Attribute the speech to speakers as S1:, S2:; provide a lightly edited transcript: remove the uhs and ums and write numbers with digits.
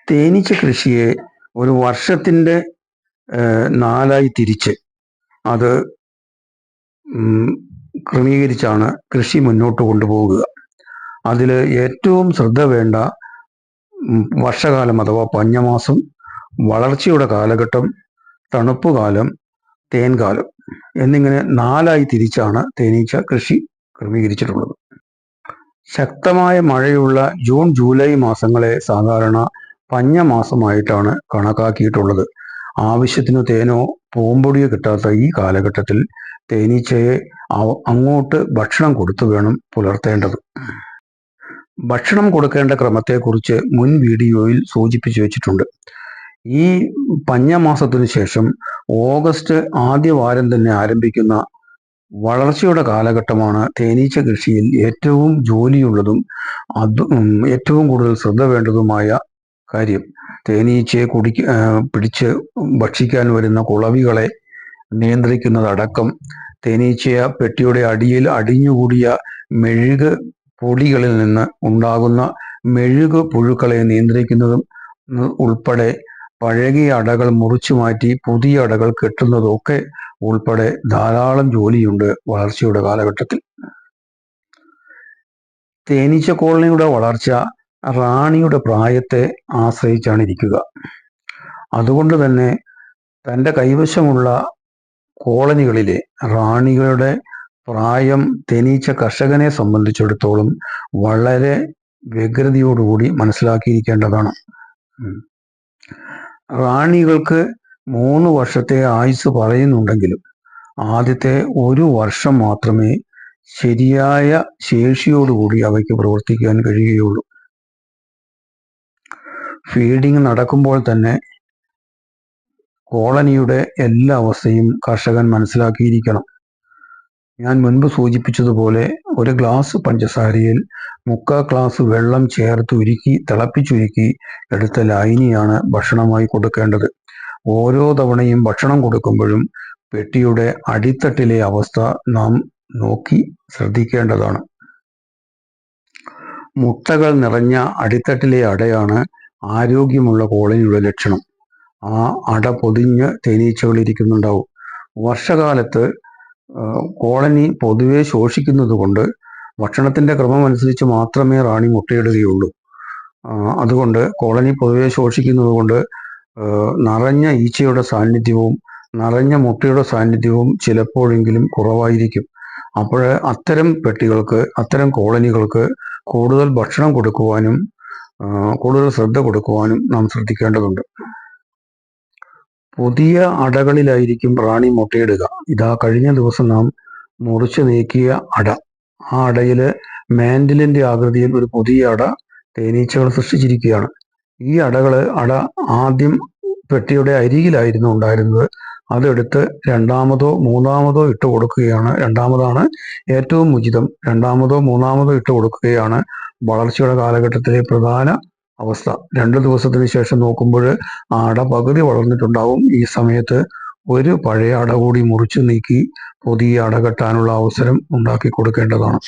S1: തേനീച്ച കൃഷിയെ ഒരു വർഷത്തിൻ്റെ 4ആയി തിരിച്ച് അത് ക്രമീകരിച്ചാണ് കൃഷി മുന്നോട്ട് കൊണ്ടുപോകുക. അതിൽ ഏറ്റവും ശ്രദ്ധ വേണ്ട വർഷകാലം അഥവാ പഞ്ഞമാസം, വളർച്ചയുടെ കാലഘട്ടം, തണുപ്പുകാലം, തേൻകാലം എന്നിങ്ങനെ 4ആയി തിരിച്ചാണ് തേനീച്ച കൃഷി ക്രമീകരിച്ചിട്ടുള്ളത്. ശക്തമായ മഴയുള്ള ജൂൺ ജൂലൈ മാസങ്ങളെ സാധാരണ പഞ്ഞമാസമായിട്ടാണ് കണക്കാക്കിയിട്ടുള്ളത്. ആവശ്യത്തിന് തേനോ പൂമ്പൊടിയോ കിട്ടാത്ത ഈ കാലഘട്ടത്തിൽ തേനീച്ചയെ അങ്ങോട്ട് ഭക്ഷണം കൊടുത്തു വേണം പുലർത്തേണ്ടത്. ഭക്ഷണം കൊടുക്കേണ്ട ക്രമത്തെക്കുറിച്ച് മുൻ വീഡിയോയിൽ സൂചിപ്പിച്ചു വെച്ചിട്ടുണ്ട്. ഈ പഞ്ഞമാസത്തിനു ശേഷം ഓഗസ്റ്റ് ആദ്യ വാരം തന്നെ ആരംഭിക്കുന്ന വളർച്ചയുടെ കാലഘട്ടമാണ് തേനീച്ച കൃഷിയിൽ ഏറ്റവും ജോലിയുള്ളതും ഏറ്റവും കൂടുതൽ ശ്രദ്ധ വേണ്ടതുമായ കാര്യം. തേനീച്ചയെ പിടിച്ച് ഭക്ഷിക്കാൻ വരുന്ന കുളവികളെ നിയന്ത്രിക്കുന്നതടക്കം തേനീച്ചയെ പെട്ടിയുടെ അടിയിൽ അടിഞ്ഞുകൂടിയ മെഴുക് പൊടികളിൽ നിന്ന് ഉണ്ടാകുന്ന മെഴുക് പുഴുക്കളെ നിയന്ത്രിക്കുന്നതും ഉൾപ്പെടെ പഴകിയ അടകൾ മുറിച്ചു മാറ്റി പുതിയ അടകൾ കെട്ടുന്നതൊക്കെ ഉൾപ്പെടെ ധാരാളം ജോലിയുണ്ട് വളർച്ചയുടെ കാലഘട്ടത്തിൽ. തേനീച്ച കോളനിയുടെ വളർച്ച റാണിയുടെ പ്രായത്തെ ആശ്രയിച്ചാണ് ഇരിക്കുക. അതുകൊണ്ട് തന്നെ തൻ്റെ കൈവശമുള്ള കോളനികളിലെ റാണികളുടെ പ്രായം തേനീച്ച കർഷകനെ സംബന്ധിച്ചിടത്തോളം വളരെ വ്യഗ്രതയോടുകൂടി മനസ്സിലാക്കിയിരിക്കേണ്ടതാണ്. റാണികൾക്ക് 3 വർഷത്തെ ആയുസ് പറയുന്നുണ്ടെങ്കിലും ആദ്യത്തെ 1 വർഷം മാത്രമേ ശരിയായ ശേഷിയോടുകൂടി അവയ്ക്ക് പ്രവർത്തിക്കാൻ കഴിയുകയുള്ളൂ. ഫീഡിങ് നടക്കുമ്പോൾ തന്നെ കോളനിയുടെ എല്ലാ അവസ്ഥയും കർഷകൻ മനസ്സിലാക്കിയിരിക്കണം. ഞാൻ മുൻപ് സൂചിപ്പിച്ചതുപോലെ 1 ഗ്ലാസ് പഞ്ചസാരയിൽ 3/4 ഗ്ലാസ് വെള്ളം ചേർത്ത് തിളപ്പിച്ചുരുക്കി എടുത്ത ലായനിയാണ് ഭക്ഷണമായി കൊടുക്കേണ്ടത്. ഓരോ തവണയും ഭക്ഷണം കൊടുക്കുമ്പോഴും പെട്ടിയുടെ അടിത്തട്ടിലെ അവസ്ഥ നാം നോക്കി ശ്രദ്ധിക്കേണ്ടതാണ്. മുട്ടകൾ നിറഞ്ഞ അടിത്തട്ടിലെ അടയാണ് ആരോഗ്യമുള്ള കോളനിയുടെ ലക്ഷണം. ആ അട പൊതിഞ്ഞ് തേനീച്ചകൾ ഇരിക്കുന്നുണ്ടാവും. വർഷകാലത്ത് കോളനി പൊതുവെ ശോഷിക്കുന്നത് കൊണ്ട് ഭക്ഷണത്തിൻ്റെ ക്രമമനുസരിച്ച് മാത്രമേ റാണി മുട്ടയിടുകയുള്ളൂ. അതുകൊണ്ട് കോളനി പൊതുവെ ശോഷിക്കുന്നത് കൊണ്ട് നിറഞ്ഞ ഈച്ചയുടെ സാന്നിധ്യവും നിറഞ്ഞ മുട്ടയുടെ സാന്നിധ്യവും ചിലപ്പോഴെങ്കിലും കുറവായിരിക്കും. അപ്പോൾ അത്തരം പെട്ടികൾക്ക്, അത്തരം കോളനികൾക്ക് കൂടുതൽ ഭക്ഷണം കൊടുക്കുവാനും കൂടുതൽ ശ്രദ്ധ കൊടുക്കുവാനും നാം ശ്രദ്ധിക്കേണ്ടതുണ്ട്. പുതിയ അടകളിലായിരിക്കും റാണി മുട്ടയിടുക. ഇതാ കഴിഞ്ഞ ദിവസം നാം മുറിച്ചു നീക്കിയ അട. ആ അടയിൽ മാൻഡിലിൻ്റെ ആകൃതിയിൽ ഒരു പുതിയ അട തേനീച്ചകൾ സൃഷ്ടിച്ചിരിക്കുകയാണ്. ഈ അട ആദ്യം പെട്ടിയുടെ അരികിലായിരുന്നു ഉണ്ടായിരുന്നത്. അതെടുത്ത് 2ാമതോ 3ാമതോ ഇട്ട് കൊടുക്കുകയാണ്. 2ാമതാണ് ഏറ്റവും ഉചിതം. 2ാമതോ 3ാമതോ ഇട്ട് കൊടുക്കുകയാണ് വളർച്ചയുടെ കാലഘട്ടത്തിലെ പ്രധാന അവസ്ഥ. 2 ദിവസത്തിന് ശേഷം നോക്കുമ്പോൾ ആ അട പകുതി വളർന്നിട്ടുണ്ടാവും. ഈ സമയത്ത് ഒരു പഴയ അട കൂടി മുറിച്ചു നീക്കി പുതിയ അട കെട്ടാനുള്ള അവസരം ഉണ്ടാക്കി കൊടുക്കേണ്ടതാണ്.